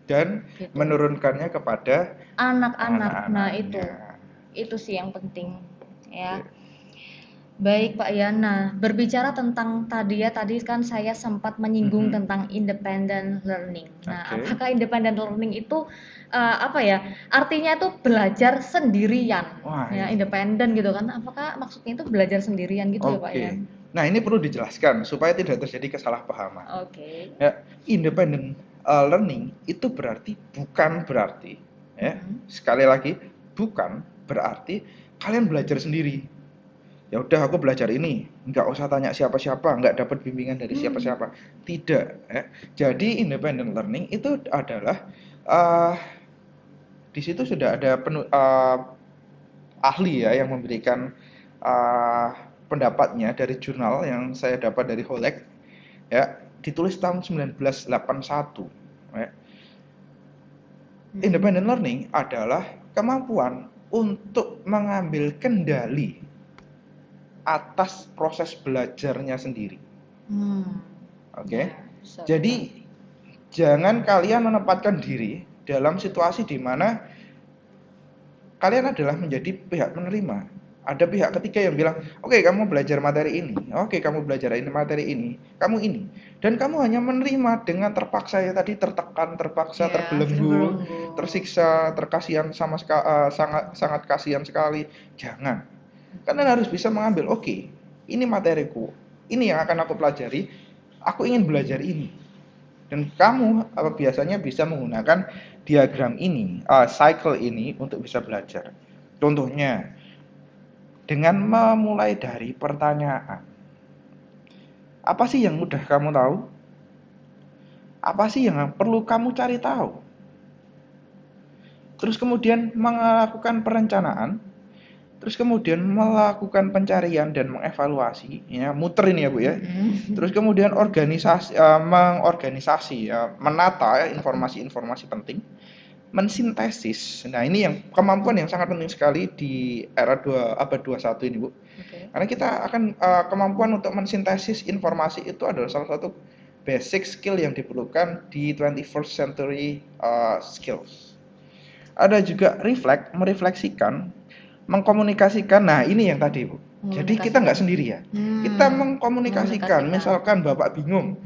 Dan gitu. Menurunkannya kepada anak-anak. Nah itu sih yang penting ya. Baik Pak Yana, berbicara tentang tadi kan saya sempat menyinggung tentang independent learning. Nah, apakah independent learning itu apa ya? Artinya itu belajar sendirian. Ya, independen gitu kan. Apakah maksudnya itu belajar sendirian gitu ya Pak Yan? Nah, ini perlu dijelaskan supaya tidak terjadi kesalahpahaman. Ya, independent learning itu bukan berarti ya. Sekali lagi, bukan berarti kalian belajar sendiri. Ya udah aku belajar ini, nggak usah tanya siapa-siapa, nggak dapat bimbingan dari siapa-siapa. Tidak. Jadi independent learning itu adalah di situ sudah ada ahli ya yang memberikan pendapatnya dari jurnal yang saya dapat dari Holek, ya ditulis tahun 1981. Ya. Independent learning adalah kemampuan untuk mengambil kendali atas proses belajarnya sendiri. Oke. Jadi jangan kalian menempatkan diri dalam situasi di mana kalian adalah menjadi pihak menerima. Ada pihak ketiga yang bilang, oke kamu belajar materi ini, oke kamu belajar ini materi ini, kamu ini, dan kamu hanya menerima dengan terpaksa ya tadi, tertekan, terpaksa, Ya, terbelenggu, terbelenggu. tersiksa, terkasihan sangat sangat kasihan sekali. Jangan. Kalian harus bisa mengambil, oke, ini materiku, ini yang akan aku pelajari, aku ingin belajar ini. Dan kamu biasanya bisa menggunakan diagram ini, cycle ini untuk bisa belajar. Contohnya, dengan memulai dari pertanyaan. Apa sih yang mudah kamu tahu? Apa sih yang perlu kamu cari tahu? Terus kemudian melakukan perencanaan, terus kemudian melakukan pencarian dan mengevaluasi, ya muter ini ya Bu ya. Terus kemudian mengorganisasi, ya, menata informasi-informasi penting, mensintesis. Nah, ini yang kemampuan yang sangat penting sekali di era abad 21 ini, Bu. Karena kita akan kemampuan untuk mensintesis informasi itu adalah salah satu basic skill yang diperlukan di 21st century skills. Ada juga merefleksikan, mengkomunikasikan. Nah, ini yang tadi, Bu. Jadi kita nggak sendiri ya. Kita mengkomunikasikan. Misalkan Bapak bingung,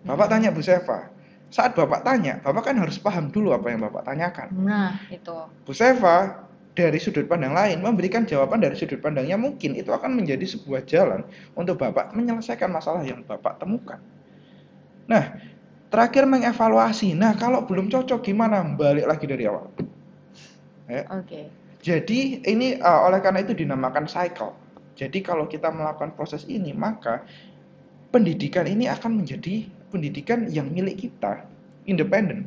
Bapak tanya Bu Seva. Saat Bapak tanya, Bapak kan harus paham dulu apa yang Bapak tanyakan. Nah, itu. Bu Seva dari sudut pandang lain memberikan jawaban dari sudut pandangnya, mungkin itu akan menjadi sebuah jalan untuk Bapak menyelesaikan masalah yang Bapak temukan. Nah, terakhir mengevaluasi. Nah, kalau belum cocok gimana? Balik lagi dari awal. Ya. Oke. Jadi ini oleh karena itu dinamakan cycle. Jadi kalau kita melakukan proses ini, maka pendidikan ini akan menjadi pendidikan yang milik kita, independen.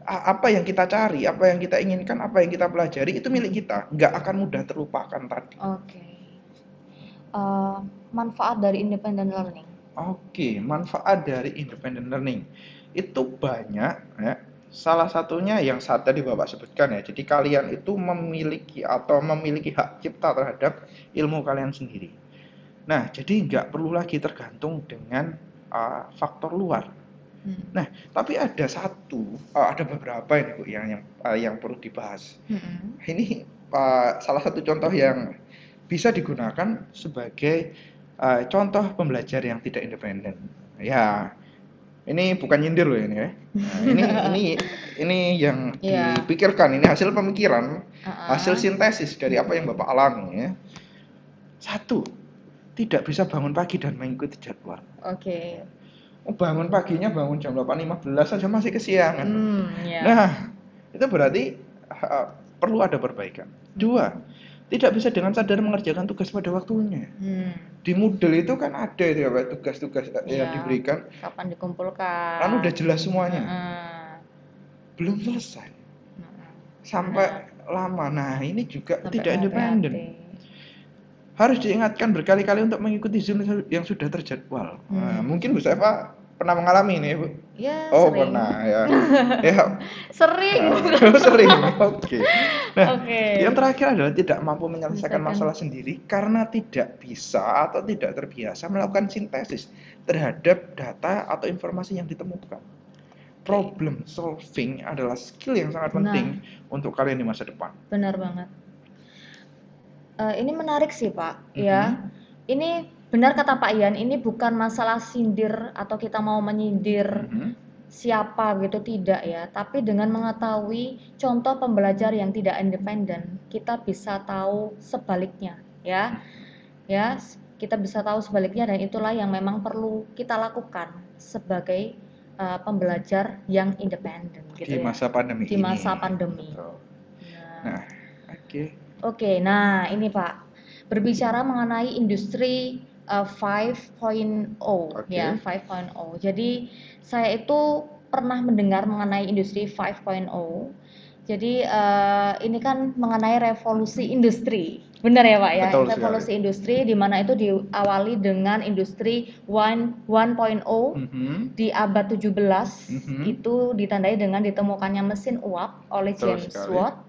Apa yang kita cari, apa yang kita inginkan, apa yang kita pelajari itu milik kita, nggak akan mudah terlupakan tadi. Oke. Manfaat dari independent learning. Oke, manfaat dari independent learning itu banyak ya. Salah satunya yang saat tadi Bapak sebutkan ya. Jadi kalian itu memiliki hak cipta terhadap ilmu kalian sendiri. Nah, jadi nggak perlu lagi tergantung dengan faktor luar. Nah, tapi ada beberapa ini Bu yang perlu dibahas. Ini salah satu contoh yang bisa digunakan sebagai contoh pembelajar yang tidak independen. Ya, ini bukan nyindir loh ini ya. Nah, ini yang dipikirkan, ini hasil pemikiran, hasil sintesis dari apa yang Bapak alami ya. Satu, tidak bisa bangun pagi dan mengikuti jadwal. Oke. Bangun paginya bangun jam 8.15 saja masih kesiangan. Nah, itu berarti perlu ada perbaikan. Dua, tidak bisa dengan sadar mengerjakan tugas pada waktunya. Di Moodle itu kan ada itu ya tugas-tugas yang diberikan. Kapan dikumpulkan? Kan udah jelas semuanya. Belum selesai. Sampai lama. Nah, ini juga tidak independen. Harus diingatkan berkali-kali untuk mengikuti Zoom yang sudah terjadwal. Nah, mungkin Bu Seva pernah mengalami ini, Bu? Ya, oh, sering. Pernah ya. Ya. Sering. Sering. Oke. Nah, yang terakhir adalah tidak mampu menyelesaikan masalah sendiri karena tidak bisa atau tidak terbiasa melakukan sintesis terhadap data atau informasi yang ditemukan. Problem solving adalah skill yang sangat penting untuk kalian di masa depan. Benar banget. Ini menarik sih Pak, ya. Ini benar kata Pak Ian, ini bukan masalah sindir atau kita mau menyindir siapa gitu, tidak ya. Tapi dengan mengetahui contoh pembelajar yang tidak independen, kita bisa tahu sebaliknya, ya. Ya, kita bisa tahu sebaliknya, dan itulah yang memang perlu kita lakukan sebagai pembelajar yang independen gitu di masa pandemi di masa pandemi. Nah, oke. Oke, nah ini Pak, berbicara mengenai industri 5.0 ya, 5.0. Jadi saya itu pernah mendengar mengenai industri 5.0. Jadi ini kan mengenai revolusi industri, benar ya Pak ya? Betul revolusi sekali. Industri di mana itu diawali dengan industri 1.0 di abad 17. Itu ditandai dengan ditemukannya mesin uap oleh James Watt.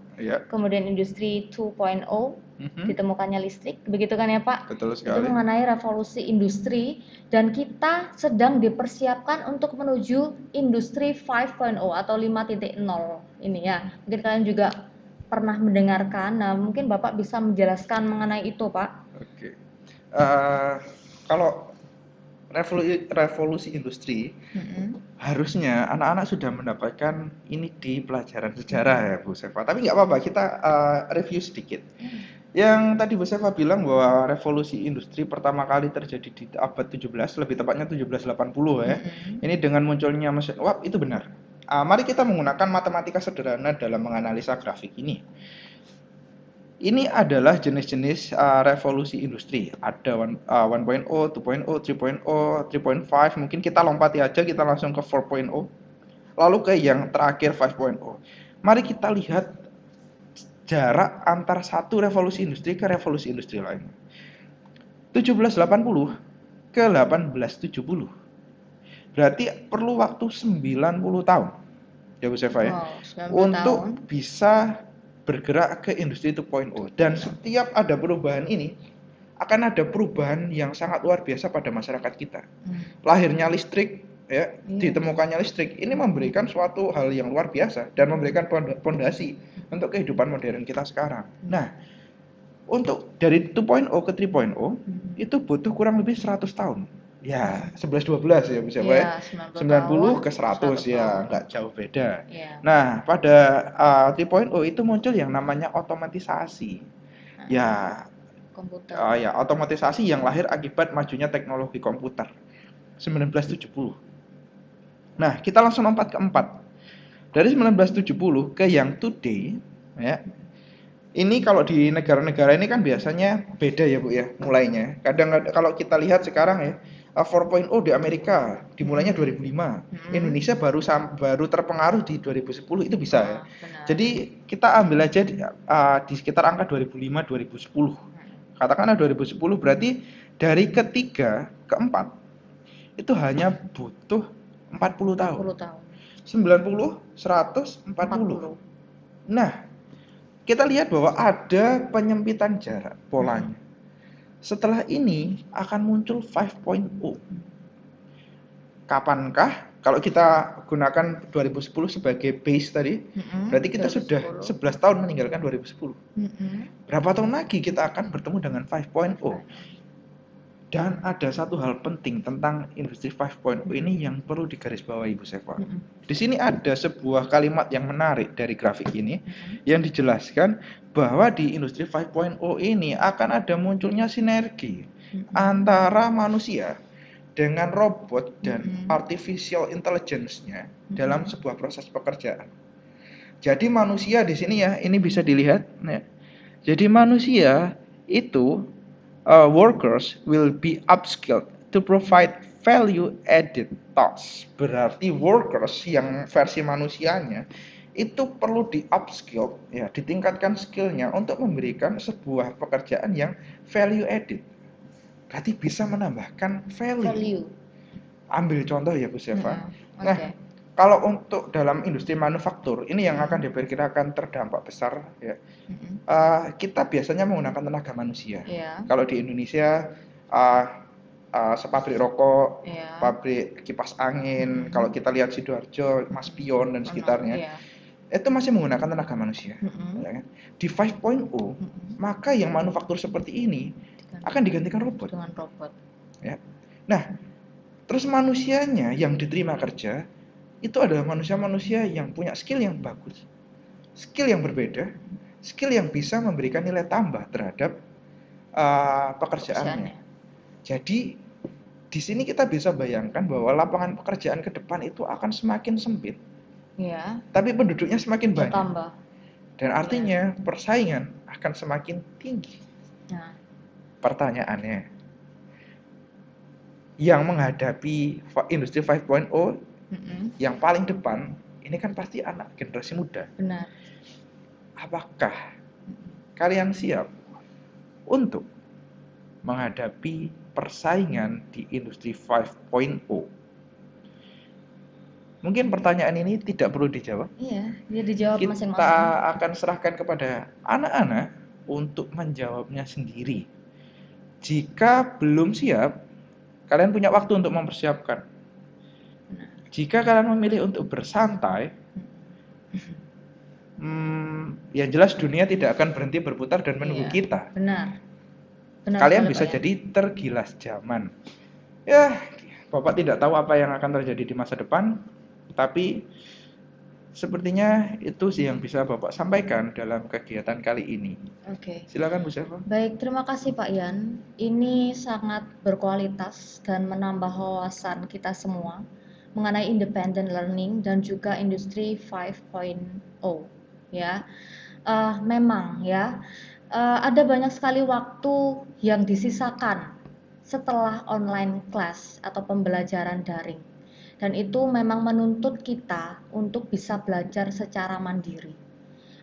Kemudian industri 2.0 ditemukannya listrik, begitu kan ya Pak? Betul sekali. Itu mengenai revolusi industri, dan kita sedang dipersiapkan untuk menuju industri 5.0 atau 5.0 ini ya. Mungkin kalian juga pernah mendengarkan. Nah, mungkin Bapak bisa menjelaskan mengenai itu, Pak. Oke. Eh, Kalau revolusi industri, Mm-mm. harusnya anak-anak sudah mendapatkan ini di pelajaran sejarah ya Bu Seva. Tapi nggak apa-apa, kita review sedikit. Yang tadi Bu Seva bilang bahwa revolusi industri pertama kali terjadi di abad 17, lebih tepatnya 1780 ya. Mm-mm. Ini dengan munculnya mesin uap, itu benar. Mari kita menggunakan matematika sederhana dalam menganalisa grafik ini. Ini adalah jenis-jenis revolusi industri. Ada 1.0, 2.0, 3.0, 3.5. Mungkin kita lompati aja, kita langsung ke 4.0. Lalu ke yang terakhir 5.0. Mari kita lihat jarak antar satu revolusi industri ke revolusi industri lain. 1780 ke 1870. Berarti perlu waktu 90 tahun. Ya Bu Seva ya. Wow, 90 Untuk tahun. bisa bergerak ke industri 2.0. Dan setiap ada perubahan ini, akan ada perubahan yang sangat luar biasa pada masyarakat kita. Lahirnya listrik, ya, ditemukannya listrik, ini memberikan suatu hal yang luar biasa dan memberikan fondasi untuk kehidupan modern kita sekarang. Nah, untuk dari 2.0 ke 3.0 itu butuh kurang lebih 100 tahun. Ya, 11-12 ya bisa Pak ya. Iya, 90 tahun, ke 100 100 tahun. ya, nggak jauh beda. Iya. Nah, pada 3.0 itu muncul yang namanya otomatisasi. Ya, Komputer. ya, otomatisasi yang lahir akibat majunya teknologi komputer. 1970. Nah, kita langsung lompat ke 4. Dari 1970 ke yang today, ya. Ini kalau di negara-negara ini kan biasanya beda ya Bu ya, mulainya. Kadang kalau kita lihat sekarang ya, 4.0 di Amerika dimulainya 2005. Indonesia baru terpengaruh di 2010, itu bisa ya. Jadi kita ambil aja di sekitar angka 2005 2010. Katakanlah 2010, berarti dari ketiga ke empat itu hanya butuh 40 tahun. 90, 100, 40. Nah, kita lihat bahwa ada penyempitan jarak polanya. Setelah ini akan muncul 5.0. Kapankah? Kalau kita gunakan 2010 sebagai base tadi, berarti kita sudah 11 tahun meninggalkan 2010. Berapa tahun lagi kita akan bertemu dengan 5.0? Dan ada satu hal penting tentang industri 5.0 ini yang perlu digarisbawahi Bu Seva. Di sini ada sebuah kalimat yang menarik dari grafik ini yang dijelaskan bahwa di industri 5.0 ini akan ada munculnya sinergi antara manusia dengan robot dan artificial intelligence-nya dalam sebuah proses pekerjaan. Jadi manusia di sini ya, ini bisa dilihat ya. Jadi manusia itu workers will be upskilled to provide value added tasks. Berarti workers yang versi manusianya itu perlu di upskill, ya, ditingkatkan skillnya untuk memberikan sebuah pekerjaan yang value added. Berarti bisa menambahkan value. Ambil contoh ya Bu Seva. Nah, kalau untuk dalam industri manufaktur ini yang akan diperkirakan terdampak besar ya, kita biasanya menggunakan tenaga manusia. Kalau di Indonesia sepabrik rokok, pabrik kipas angin, kalau kita lihat Sidoarjo, Mas Pion dan sekitarnya, itu masih menggunakan tenaga manusia. Ya kan? Di 5.0 maka yang manufaktur seperti ini akan digantikan robot. Ya. Nah, terus manusianya yang diterima kerja itu adalah manusia-manusia yang punya skill yang bagus, skill yang berbeda, skill yang bisa memberikan nilai tambah terhadap pekerjaannya. Jadi di sini kita bisa bayangkan bahwa lapangan pekerjaan ke depan itu akan semakin sempit, tapi penduduknya semakin banyak. Dan artinya persaingan akan semakin tinggi. Pertanyaannya, yang menghadapi industri 5.0 yang paling depan ini kan pasti anak generasi muda. Benar. Apakah kalian siap untuk menghadapi persaingan di industri 5.0? Mungkin pertanyaan ini tidak perlu dijawab. Iya, dia dijawab masing-masing. Kita akan serahkan kepada anak-anak untuk menjawabnya sendiri. Jika belum siap, kalian punya waktu untuk mempersiapkan. Jika kalian memilih untuk bersantai, Yang jelas dunia tidak akan berhenti berputar dan menunggu Iya, kita. benar. Benar Kalian sekali bisa Pak Yan. jadi tergilas zaman. Ya, Bapak tidak tahu apa yang akan terjadi di masa depan, tapi sepertinya itu sih yang bisa Bapak sampaikan dalam kegiatan kali ini. Oke. Silakan Bu Seva. Baik, terima kasih Pak Yan. Ini sangat berkualitas dan menambah wawasan kita semua mengenai independent learning dan juga industri 5.0 ya. Memang ya, ada banyak sekali waktu yang disisakan setelah online class atau pembelajaran daring. Dan itu memang menuntut kita untuk bisa belajar secara mandiri,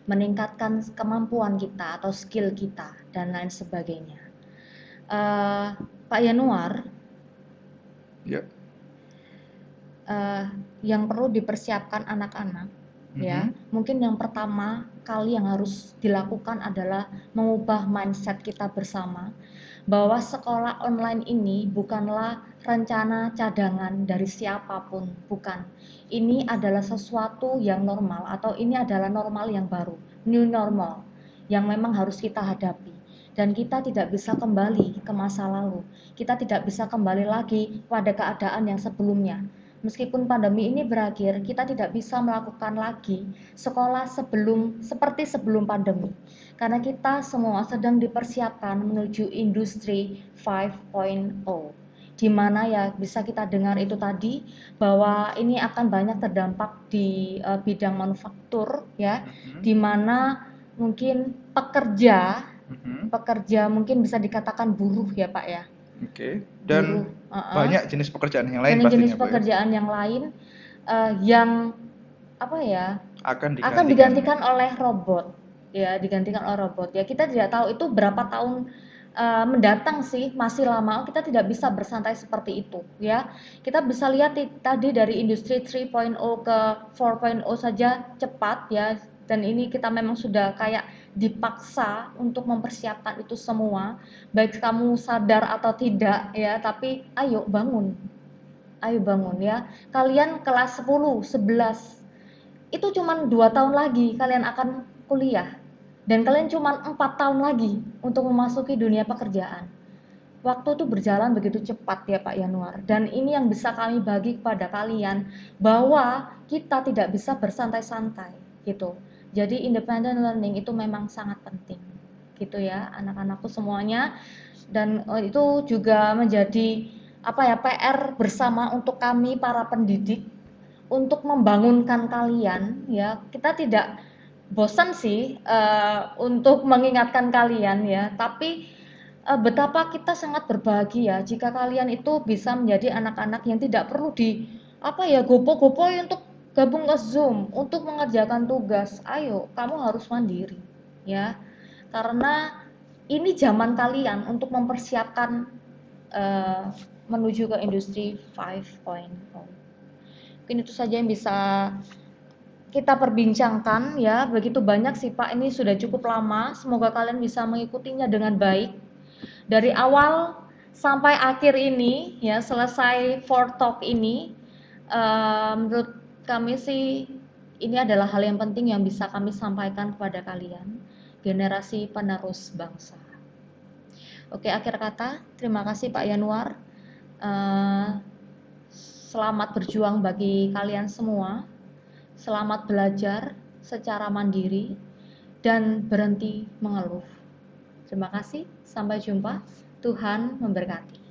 meningkatkan kemampuan kita atau skill kita dan lain sebagainya. Pak Yanuar, Ya. yang perlu dipersiapkan anak-anak ya, mungkin yang pertama kali yang harus dilakukan adalah mengubah mindset kita bersama bahwa sekolah online ini bukanlah rencana cadangan dari siapapun, bukan. Ini adalah sesuatu yang normal atau ini adalah normal yang baru, new normal yang memang harus kita hadapi. Dan kita tidak bisa kembali ke masa lalu. Kita tidak bisa kembali lagi pada keadaan yang sebelumnya. Meskipun pandemi ini berakhir, kita tidak bisa melakukan lagi sekolah seperti sebelum pandemi. Karena kita semua sedang dipersiapkan menuju industri 5.0. Di mana ya bisa kita dengar itu tadi bahwa ini akan banyak terdampak di bidang manufaktur ya, di mana mungkin pekerja mungkin bisa dikatakan buruh ya Pak ya. Oke. Dan banyak jenis pekerjaan yang lain dan pastinya, jenis Bu, ya. pekerjaan yang lain yang apa ya Akan digantikan oleh robot ya, digantikan oleh robot ya. Kita tidak tahu itu berapa tahun mendatang sih, masih lama. Kita tidak bisa bersantai seperti itu ya. Kita bisa lihat tadi dari industri 3.0 ke 4.0 saja cepat ya, dan ini kita memang sudah kayak dipaksa untuk mempersiapkan itu semua, baik kamu sadar atau tidak ya, tapi ayo bangun ya. Kalian kelas 10, 11 itu cuma 2 tahun lagi kalian akan kuliah, dan kalian cuma 4 tahun lagi untuk memasuki dunia pekerjaan. Waktu itu berjalan begitu cepat ya Pak Yanuar, dan ini yang bisa kami bagi kepada kalian bahwa kita tidak bisa bersantai-santai gitu. Jadi independent learning itu memang sangat penting gitu ya anak-anakku semuanya. Dan itu juga menjadi PR bersama untuk kami para pendidik untuk membangunkan kalian ya. Kita tidak bosan sih untuk mengingatkan kalian ya, tapi betapa kita sangat berbahagia jika kalian itu bisa menjadi anak-anak yang tidak perlu gopo-gopo untuk gabung ke Zoom untuk mengerjakan tugas. Ayo, kamu harus mandiri ya, karena ini zaman kalian untuk mempersiapkan menuju ke industri 5.0. Mungkin itu saja yang bisa kita perbincangkan ya. Begitu banyak sih Pak, ini sudah cukup lama. Semoga kalian bisa mengikutinya dengan baik dari awal sampai akhir ini ya, selesai for talk ini. Menurut kami sih ini adalah hal yang penting yang bisa kami sampaikan kepada kalian, generasi penerus bangsa. Oke, akhir kata, terima kasih Pak Yanuar. Selamat berjuang bagi kalian semua. Selamat belajar secara mandiri dan berhenti mengeluh. Terima kasih, sampai jumpa. Tuhan memberkati.